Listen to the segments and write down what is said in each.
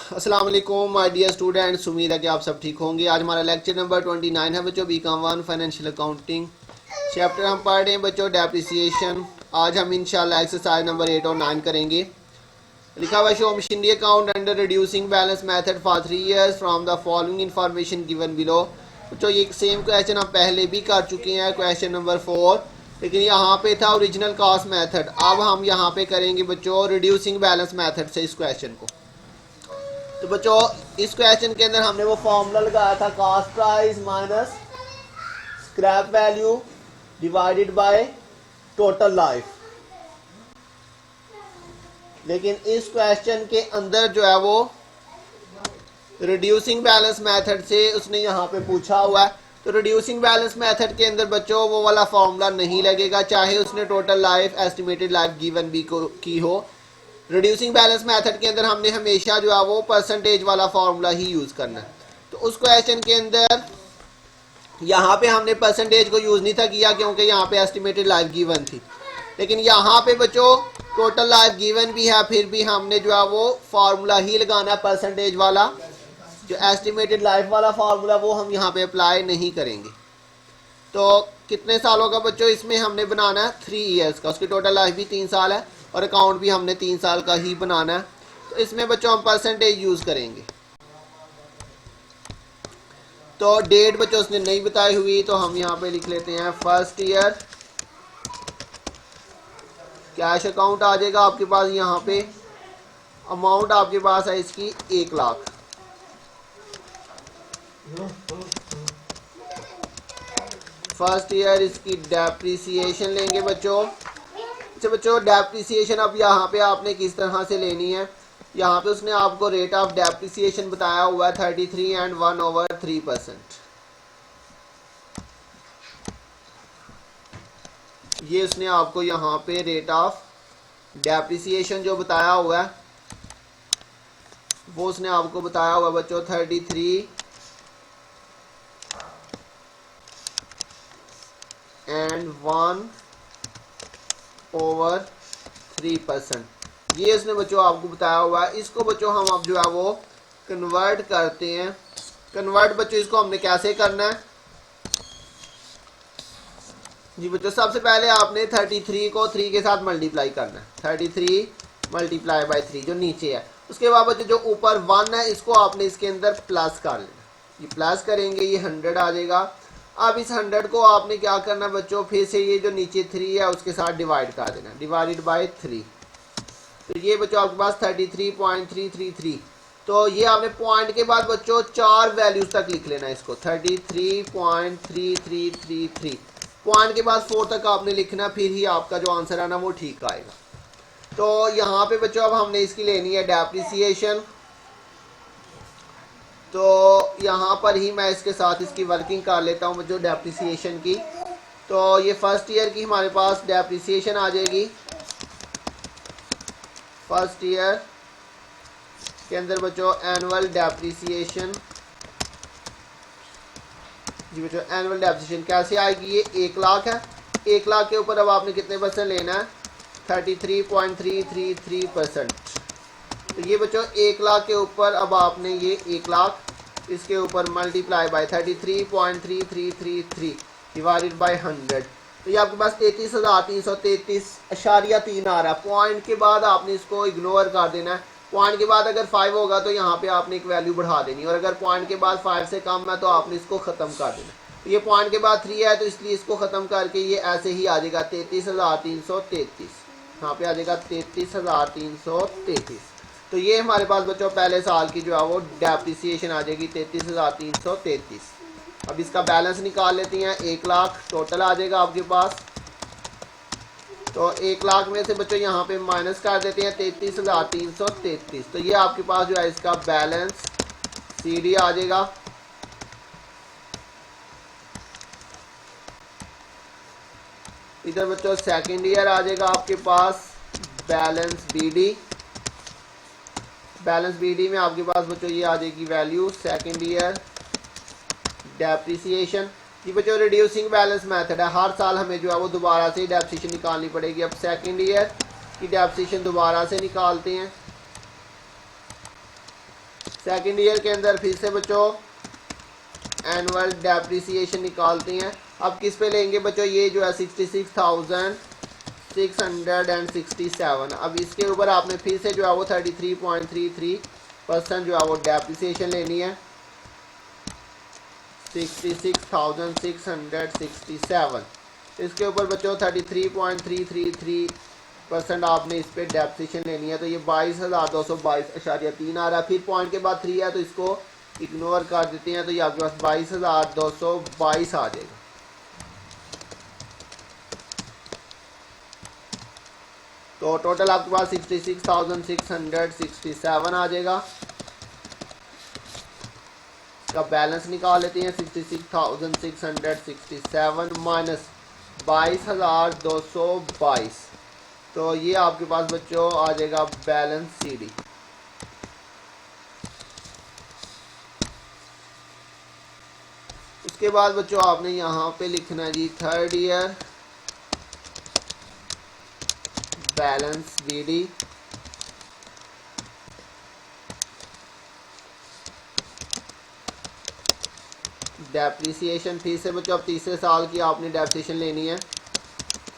अस्सलाम वालेकुम my dear students, उम्मीद है कि आप सब ठीक होंगे। आज हमारा लेक्चर नंबर 29 है बच्चों, BCom 1 फाइनेंशियल अकाउंटिंग चैप्टर हम पढ़ रहे हैं बच्चों डेप्रिसिएशन। आज हम इंशाल्लाह एक्सरसाइज नंबर 8 और 9 करेंगे। लिखा हुआ show machinery account under reducing balance method for 3 years from the following information given below. बच्चों ये सेम क्वेश्चन हम पहले भी कर चुके हैं, क्वेश्चन नंबर 4, लेकिन यहाँ पे था ओरिजिनल कॉस्ट मेथड। अब हम यहाँ पे करेंगे बच्चों रिड्यूसिंग बैलेंस मेथड से इस क्वेश्चन को। तो बच्चों इस क्वेश्चन के अंदर हमने वो फॉर्मूला लगाया था, cost price minus scrap value divided by total life. लेकिन इस क्वेश्चन के अंदर जो है वो रिड्यूसिंग बैलेंस मेथड से उसने यहाँ पे पूछा हुआ है। तो रिड्यूसिंग बैलेंस मेथड के अंदर बच्चों वो वाला फॉर्मूला नहीं लगेगा, चाहे उसने total life estimated life given भी की हो। रिड्यूसिंग बैलेंस मेथड के अंदर हमने हमेशा जो है वो परसेंटेज वाला फार्मूला ही यूज़ करना है। तो उस क्वेश्चन के अंदर यहाँ पे हमने परसेंटेज को यूज़ नहीं था किया, क्योंकि यहाँ पे एस्टिमेटेड लाइफ गिवन थी। लेकिन यहाँ पे बच्चों टोटल लाइफ गिवन भी है, फिर भी हमने जो है वो फार्मूला ही लगाना है परसेंटेज वाला। जो एस्टिमेटेड लाइफ वाला फार्मूला वो हम यहाँ पे अप्लाई नहीं करेंगे। तो कितने सालों का बच्चों इसमें हमने बनाना है? 3 ईयर्स का। उसकी टोटल लाइफ भी 3 साल है और अकाउंट भी हमने 3 साल का ही बनाना है। तो इसमें बच्चों हम परसेंटेज यूज़ करेंगे। तो डेट बच्चों उसने नहीं बताई हुई, तो हम यहाँ पे लिख लेते हैं फर्स्ट ईयर। कैश अकाउंट आ जाएगा आपके पास। यहाँ पे अमाउंट आपके पास है इसकी 1 लाख। फर्स्ट ईयर इसकी डेप्रिसिएशन लेंगे बच्चों। अच्छा बच्चों डेप्रिसिएशन अब यहाँ पे आपने किस तरह से लेनी है? यहाँ पे उसने आपको रेट ऑफ डेप्रिसिएशन बताया हुआ है 33 एंड 1/3%। ये उसने आपको यहाँ पे रेट ऑफ डेप्रिसिएशन जो बताया हुआ है वो उसने आपको बताया हुआ बच्चों 33 एंड 1/3%। ये इसने बच्चों आपको बताया हुआ है। इसको बच्चों हम अब जो है वो कन्वर्ट करते हैं। कन्वर्ट बच्चों इसको हमने कैसे करना है जी बच्चों? सबसे पहले आपने 33 को 3 के साथ मल्टीप्लाई करना है। 33 मल्टीप्लाई बाय 3 जो नीचे है। उसके बाद बच्चों जो ऊपर 1 है इसको आपने इसके अंदर प्लस कर लेना। ये प्लस करेंगे ये 100 आ जाएगा। अब इस 100 को आपने क्या करना बच्चों? फिर से ये जो नीचे 3 है उसके साथ डिवाइड कर देना, डिवाइडेड बाय 3। तो ये बच्चों आपके पास 33.333। तो ये आपने पॉइंट के बाद बच्चों 4 वैल्यूज तक लिख लेना इसको। 33.3333 पॉइंट के बाद 4 तक आपने लिखना, फिर ही आपका जो आंसर है ना वो ठीक आएगा। तो यहाँ पे बच्चों अब हमने इसकी लेनी है डेप्रिसिएशन। तो यहाँ पर ही मैं इसके साथ इसकी वर्किंग कर लेता हूँ बच्चों डेप्रिसिएशन की। तो ये फर्स्ट ईयर की हमारे पास डेप्रिसिएशन आ जाएगी। फर्स्ट ईयर के अंदर बच्चों एनुअल डेप्रिसिएशन जी बच्चों, एनुअल डेप्रिसिएशन कैसे आएगी? ये 1 लाख है। 1 लाख के ऊपर अब आपने कितने परसेंट लेना है? 33.333%। तो ये बच्चों 1 लाख के ऊपर अब आपने ये 1 लाख इसके ऊपर मल्टीप्लाई बाय 33.3333 डिवाइडेड बाय 100। तो ये आपके पास 33,333.3 आ रहा है। पॉइंट के बाद आपने इसको इग्नोर कर देना है। पॉइंट के बाद अगर 5 होगा तो यहाँ पे आपने एक वैल्यू बढ़ा देनी, और अगर पॉइंट के बाद 5 से कम है तो आपने इसको ख़त्म कर देना। तो ये पॉइंट के बाद 3 है तो इसलिए इसको ख़त्म करके ये ऐसे ही आ जाएगा 33,333। यहाँ पे आ जाएगा 33,333। तो ये हमारे पास बच्चों पहले साल की जो है वो डेप्रिसिएशन आ जाएगी 33,333। अब इसका बैलेंस निकाल लेती हैं। 1 लाख टोटल आ जाएगा आपके पास। तो 1 लाख में से बच्चों यहाँ पे माइनस कर देते हैं 33,333। तो ये आपके पास जो है इसका बैलेंस CD आ जाएगा। इधर बच्चों सेकेंड ईयर आ जाएगा आपके पास बैलेंस BD। बैलेंस BD में आपके पास बच्चों ये आ जाएगी वैल्यू सेकेंड ईयर डेप्रिसिएशन। ये बच्चों रिड्यूसिंग बैलेंस मेथड है, हर साल हमें जो है वो दोबारा से डेप्रिसिएशन निकालनी पड़ेगी। अब सेकेंड ईयर की डेप्रिसिएशन दोबारा से निकालते हैं। सेकेंड ईयर के अंदर फिर से बच्चों एनुअल डेप्रिसिएशन निकालते हैं। अब किस पे लेंगे बच्चों, ये जो है 66,667। अब इसके ऊपर आपने फिर से जो है वो 33.33% जो है वो डेप्रिसिएशन लेनी है। 66,667 इसके ऊपर बच्चों 33.333% आपने इस पर डेप्रिसिएशन लेनी है। तो ये 22,222.3 आ रहा है। फिर पॉइंट के बाद 3 है तो इसको इग्नोर कर देते हैं, तो ये आपके पास 22,222 आ जाएगा। तो टोटल आपके पास 66,667 आ जाएगा। इसका बैलेंस निकाल लेते हैं। 66,667 माइनस 22,222, तो ये आपके पास बच्चों आ जाएगा बैलेंस CD। उसके बाद बच्चों आपने यहाँ पे लिखना है जी third year balance BD। Depreciation फिर से बच्चों अब तीसरे साल की आपने डेप्रिसिएशन लेनी है।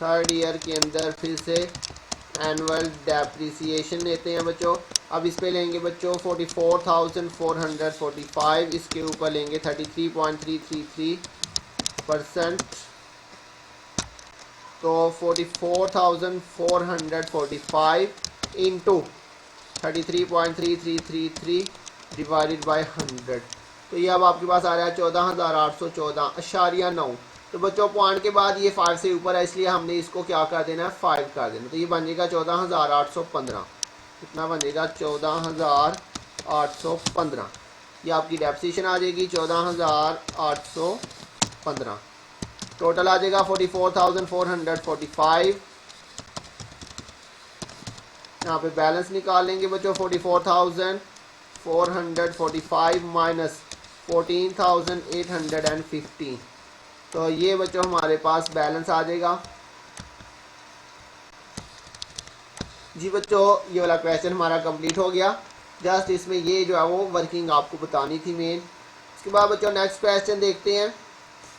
थर्ड ईयर के अंदर फिर से एनुअल डेप्रिसिएशन लेते हैं बच्चों। अब इस पे लेंगे बच्चों 44,445, इसके ऊपर लेंगे 33.333%। तो 44,445 इंटू 33.3333 डिवाइडेड बाई 100, तो ये अब आपके पास आ रहा है 14,814.9। तो बच्चों पॉइंट के बाद ये 5 से ऊपर है, इसलिए हमने इसको क्या कर देना है 5 कर देना। तो ये बन जाएगा 14,815। कितना बन जाएगा 14,815। ये आपकी डेप्रिसिएशन आ जाएगी 14,815। टोटल आ जाएगा 44,445। यहाँ पे बैलेंस निकाल लेंगे बच्चों 44,445 माइनस 14,815, तो ये बच्चों हमारे पास बैलेंस आ जाएगा जी। बच्चों ये वाला क्वेश्चन हमारा कंप्लीट हो गया। जस्ट इसमें ये जो है वो वर्किंग आपको बतानी थी मेन। इसके बाद बच्चों नेक्स्ट क्वेश्चन देखते हैं।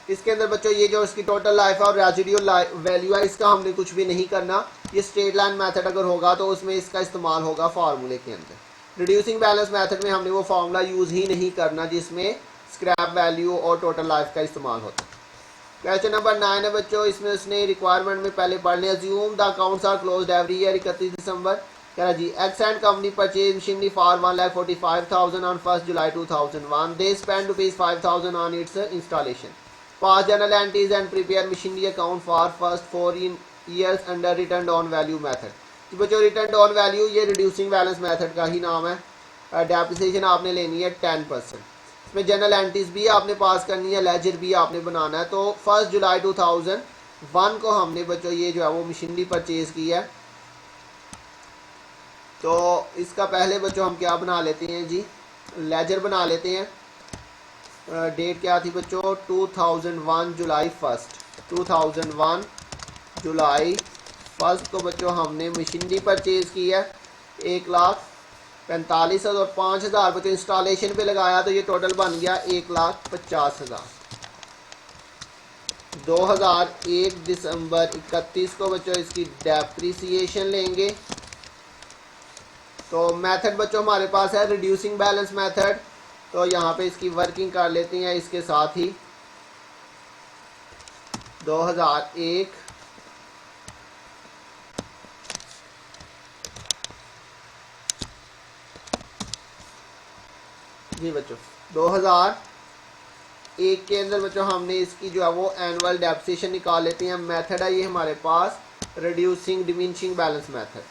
इसके अंदर बच्चों ये जो इसकी टोटल लाइफ है और रेजिडुअल वैल्यू है, इसका हमने कुछ भी नहीं करना। ये स्ट्रेट लाइन मेथड अगर होगा तो उसमें इसका इस्तेमाल होगा फार्मूले के अंदर। रिड्यूसिंग बैलेंस मेथड में हमने वो फार्मूला यूज़ ही नहीं करना जिसमें स्क्रैप वैल्यू और टोटल लाइफ का इस्तेमाल होता है। क्वेश्चन नंबर 9 है बच्चों, इसमें उसने रिक्वायरमेंट में पहले पढ़ लिया। Assume the accounts are closed every year 31 December. कह रहा जी X and company purchase machinery for 1,45,000 on 1 July 2001। They spend ₹5,000 on its installation. Pass journal entries and prepare machinery account for first 4 years under written down value method. तो बच्चों written down value ये reducing balance method का ही नाम है। Depreciation आपने लेनी है 10%। इसमें जनरल एंट्रीज भी आपने पास करनी है, लेजर भी आपने बनाना है। तो 1 जुलाई 2001 को हमने बच्चों ये जो है वो मशीनरी परचेज की है। तो इसका पहले बच्चों हम क्या बना लेते हैं जी, लेजर बना लेते हैं। डेट क्या थी बच्चों 2001 जुलाई 1 2001 जुलाई 1 को बच्चों हमने मशीनरी परचेज की है 1,45,000 और 5,000 बच्चों इंस्टॉलेशन पे लगाया, तो ये टोटल बन गया 1,50,000। 2001 दिसंबर 31 को बच्चों इसकी डेप्रिसिएशन लेंगे। तो मेथड बच्चों हमारे पास है रिड्यूसिंग बैलेंस मेथड। तो यहाँ पे इसकी वर्किंग कर लेते हैं इसके साथ ही। 2001 जी बच्चों 2001 के अंदर बच्चों हमने इसकी जो है वो एनुअल डेप्रिसिएशन निकाल लेते हैं। मेथड है ये हमारे पास रिड्यूसिंग डिमिनिशिंग बैलेंस मेथड,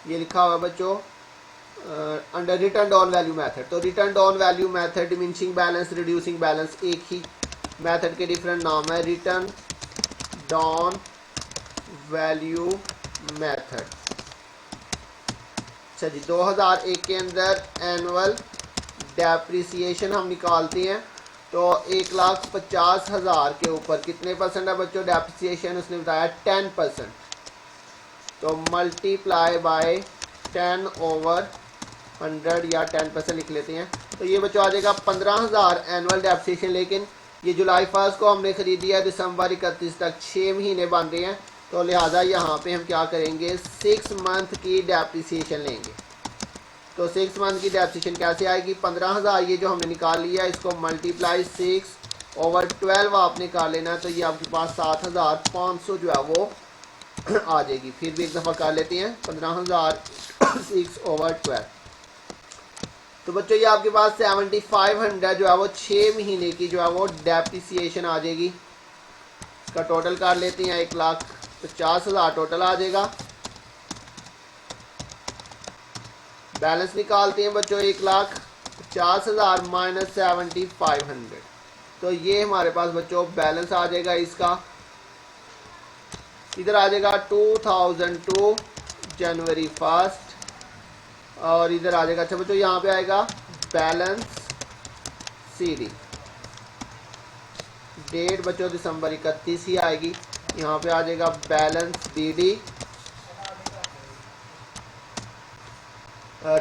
ये लिखा हुआ है बच्चों under written down value method. तो written down value method, diminishing balance, reducing balance एक ही मेथड के डिफरेंट नाम है। Written down value method. अच्छा जी 2001 के अंदर एनुअल डेप्रिसिएशन हम निकालते हैं। तो 1,50,000 के ऊपर कितने परसेंट है बच्चों डेप्रिसिएशन, उसने बताया 10%। तो मल्टीप्लाई बाय 10/100 100 या 10% लिख लेते हैं। तो ये बच्चों आ जाएगा 15,000 एनुअल डेप्रिसिएशन। लेकिन ये जुलाई 1 को हमने खरीदी है, दिसंबर 31 तक 6 महीने बन रहे हैं, तो लिहाजा यहाँ पे हम क्या करेंगे 6 मंथ की डेप्रिसिएशन लेंगे। तो 6 मंथ की डेप्रिसिएशन कैसे आएगी, 15,000 ये जो हमने निकाल लिया इसको मल्टीप्लाई 6/12 आपने कर लेना, तो ये आपके पास 7,500 जो है वो आ जाएगी। फिर भी एक दफ़ा कर लेते हैं 15,000 6/12। तो बच्चों ये आपके पास 7,500 जो है वो 6 महीने की जो है वो डेप्रिसिएशन आ जाएगी। इसका टोटल कर लेते हैं 1,50,000 टोटल आ जाएगा। बैलेंस निकालते हैं बच्चों 1,50,000 माइनस 7,500। तो ये हमारे पास बच्चों बैलेंस आ जाएगा इसका। इधर आ जाएगा 2002 जनवरी 1 और इधर आ जाएगा, अच्छा बच्चों यहाँ पे आएगा बैलेंस CD। डेट बच्चों दिसंबर 31 ही आएगी। यहाँ पे आ जाएगा बैलेंस BD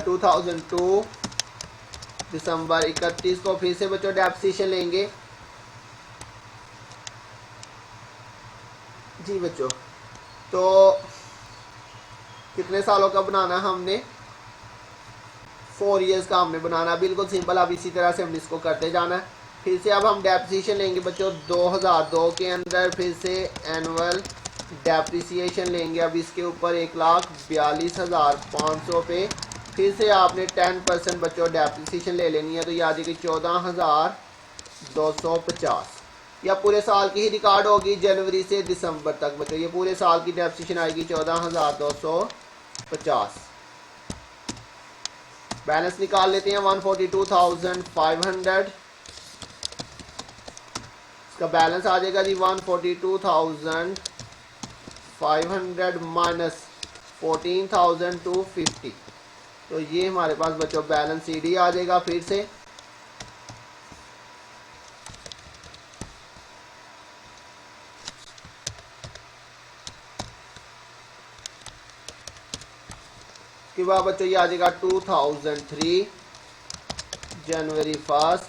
2002 दिसंबर 31 को फिर से बच्चों डेप्रिसिएशन लेंगे। जी बच्चों, तो कितने सालों का बनाना है हमने, 4 इयर्स का हमने बनाना, बिल्कुल सिंपल। अब इसी तरह से हम इसको करते जाना है। फिर से अब हम डेप्रिसिएशन लेंगे बच्चों 2002 के अंदर, फिर से एनुअल डेप्रिसिएशन लेंगे। अब इसके ऊपर 1,42,500 पे फिर से आपने 10% बच्चों डेप्रिसिएशन ले लेनी है, तो ये आ जाएगी 14,250। या पूरे साल की ही रिकॉर्ड होगी जनवरी से दिसंबर तक बच्चों, ये पूरे साल की डेप्रिसिएशन आएगी 14,250। बैलेंस निकाल लेते हैं 142,500। इसका बैलेंस आ जाएगा जी 142,500 माइनस 14,250। तो ये हमारे पास बच्चों बैलेंस CD आ जाएगा। फिर से उसके बाद बच्चों ये आ जाएगा 2003 जनवरी 1।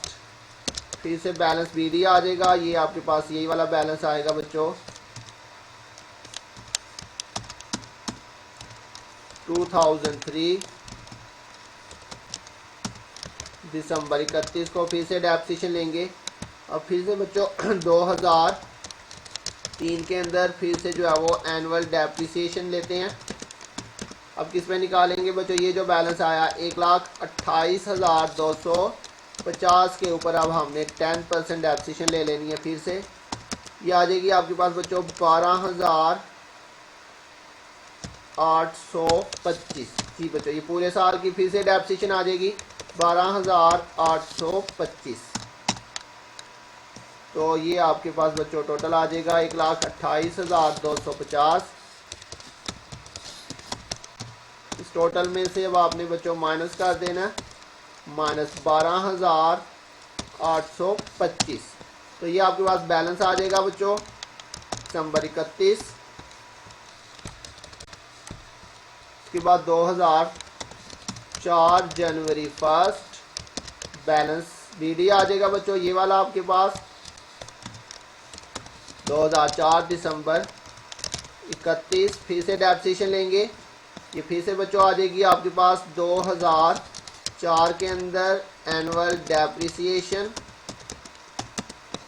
फिर से बैलेंस BD आ जाएगा। ये आपके पास यही वाला बैलेंस आएगा बच्चों 2003 दिसंबर 31 को फिर से डेप्रिसिएशन लेंगे। अब फिर से बच्चों 2003 के अंदर फिर से जो है वो एनुअल डेप्रिसिएशन लेते हैं। अब किस पे निकालेंगे बच्चों, ये जो बैलेंस आया 1,28,250 के ऊपर अब हमने 10% डेप्रिसिएशन ले लेनी है। फिर से ये आ जाएगी आपके पास बच्चों 12,825। जी बच्चों ये पूरे साल की फिर से डेप्रिसिएशन आ जाएगी 12,825। तो ये आपके पास बच्चों टोटल आ जाएगा 1,28,250। इस टोटल में से अब आपने बच्चों माइनस कर देना, माइनस 12,825। तो ये आपके पास बैलेंस आ जाएगा बच्चों दिसंबर 31। उसके बाद 2004 जनवरी 1 बैलेंस BD आ जाएगा बच्चों ये वाला आपके पास 2004 दिसंबर 31। फिर से डेप्रिसिएशन लेंगे। ये फिर से बच्चों आ जाएगी आपके पास 2004 के अंदर एनुअल डेप्रिसिएशन।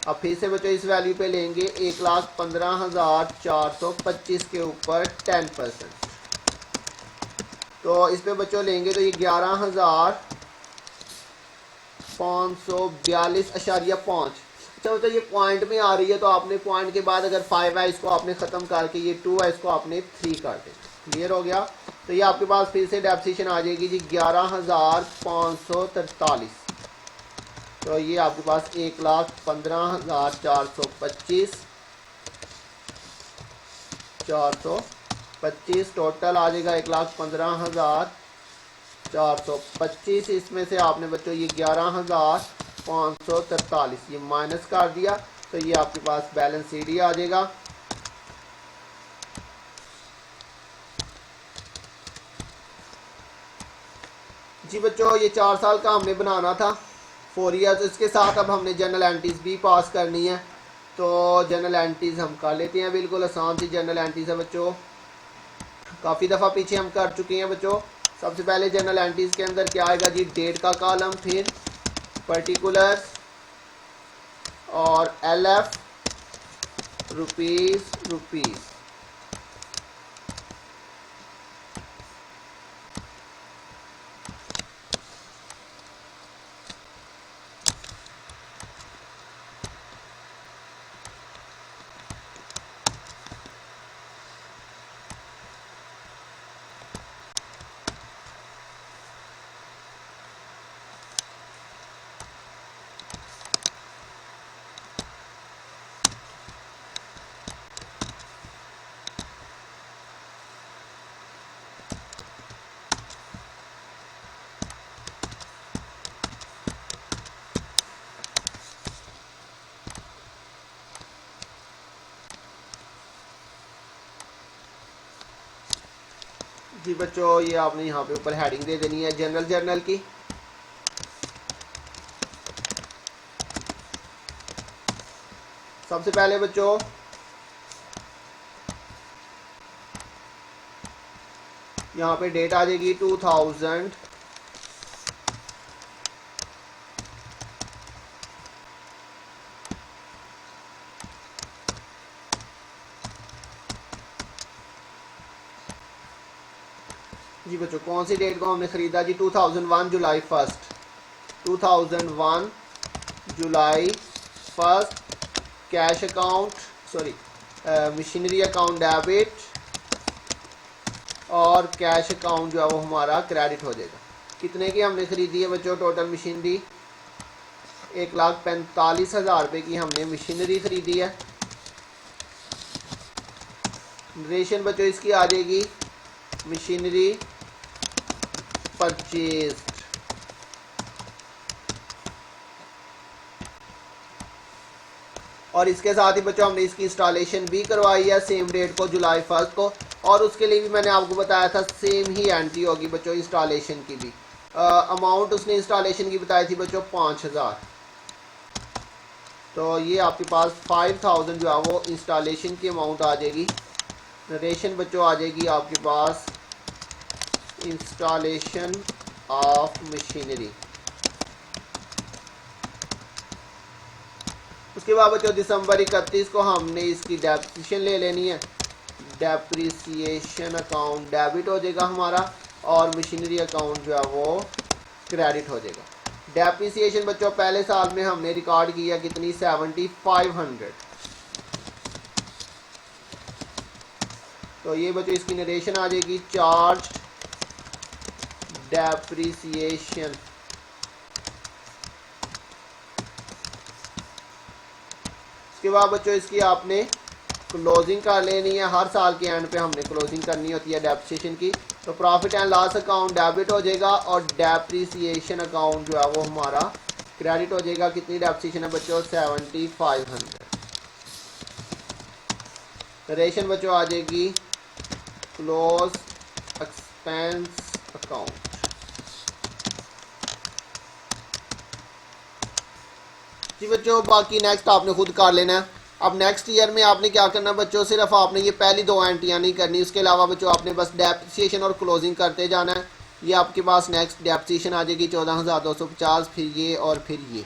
अब फिर से बच्चों इस वैल्यू पे लेंगे 1,15,425 के ऊपर 10%। तो इस पे बच्चों लेंगे तो ये 11,542.5। अच्छा बच्चों ये पॉइंट में आ रही है, तो आपने पॉइंट के बाद अगर 5 है इसको आपने ख़त्म करके ये 2 है इसको आपने 3 कर देना। क्लियर हो गया। तो ये आपके पास फिर से डेप्रिसिएशन आ जाएगी जी 11,543। तो ये आपके पास 1,15,425 टोटल आ जाएगा 1,15,425। इसमें से आपने बच्चों ये 11,543 ये माइनस कर दिया, तो ये आपके पास बैलेंस CD आ जाएगा। जी बच्चों ये 4 साल का हमने बनाना था, 4 ईयर्स। इसके साथ अब हमने जनरल एंट्रीज भी पास करनी है। तो जनरल एंट्रीज हम कर लेते हैं, बिल्कुल आसान सी जनरल एंट्रीज है बच्चों, काफ़ी दफ़ा पीछे हम कर चुके हैं बच्चों। सबसे पहले जनरल एंट्रीज के अंदर क्या आएगा जी, डेट का कॉलम, फिर पर्टिकुलर्स और LF रुपीज़। जी बच्चों ये आपने यहाँ पे ऊपर हेडिंग दे देनी है जनरल जर्नल की। सबसे पहले बच्चों यहाँ पे डेट आ जाएगी 2000 जी बच्चों कौन सी डेट को हमने ख़रीदा जी, 2001 जुलाई 1, 2001 जुलाई 1। Cash account sorry machinery account debit और कैश अकाउंट जो है वो हमारा क्रेडिट हो जाएगा। कितने की हमने ख़रीदी है बच्चों, टोटल मशीनरी 1,45,000 रुपये की हमने मशीनरी ख़रीदी है। नरेशन बच्चों इसकी आ जाएगी मशीनरी परचेज। और इसके साथ ही बच्चों हमने इसकी इंस्टॉलेशन भी करवाई है सेम डेट को, जुलाई 1 को। और उसके लिए भी मैंने आपको बताया था सेम ही एंट्री होगी बच्चों इंस्टॉलेशन की भी। अमाउंट उसने इंस्टॉलेशन की बताई थी बच्चों 5,000। तो ये आपके पास 5,000 जो है वो इंस्टॉलेशन की अमाउंट आ जाएगी। नरेशन बच्चों आ जाएगी आपके पास इंस्टॉलेशन ऑफ मशीनरी। उसके बाद बच्चों दिसंबर 31 को हमने इसकी डेप्रिसिएशन ले लेनी है। डेप्रिसिएशन अकाउंट डेबिट हो जाएगा हमारा और मशीनरी अकाउंट जो है वो क्रेडिट हो जाएगा। डेप्रिसिएशन बच्चों पहले साल में हमने रिकॉर्ड किया कितनी, 7500। तो ये बच्चों इसकी नरेशन आ जाएगी चार्ज डेप्रिसिएशन। उसके बाद बच्चों इसकी आपने क्लोजिंग कर लेनी है। हर साल के एंड पे हमने क्लोजिंग करनी होती है डेप्रिसिएशन की। तो profit and loss account debit हो जाएगा और डेप्रिसिएशन अकाउंट जो है वो हमारा क्रेडिट हो जाएगा। कितनी डेप्रिसिएशन है बच्चों, 7500। नरेशन बच्चों आ जाएगी क्लोज एक्सपेंस अकाउंट। जी बच्चों बाकी नेक्स्ट आपने खुद कर लेना है। अब नेक्स्ट ईयर में आपने क्या करना है बच्चों, सिर्फ आपने ये पहली 2 एंट्रियाँ नहीं करनी, उसके अलावा बच्चों आपने बस डेप्रिसिएशन और क्लोजिंग करते जाना है। ये आपके पास नेक्स्ट डेप्रिसिएशन आ जाएगी 14,250, फिर ये और फिर ये।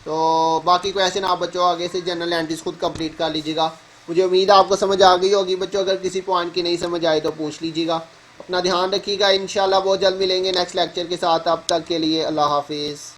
तो बाकी क्वेश्चन आप बच्चों आगे से जनरल एंट्रीज खुद कंप्लीट कर लीजिएगा। मुझे उम्मीद है आपको समझ आ गई होगी बच्चों। अगर किसी पॉइंट की नहीं समझ आए तो पूछ लीजिएगा। अपना ध्यान रखिएगा, इंशाल्लाह बहुत जल्द मिलेंगे नेक्स्ट लेक्चर के साथ। अब तक के लिए अल्लाह हाफिज़।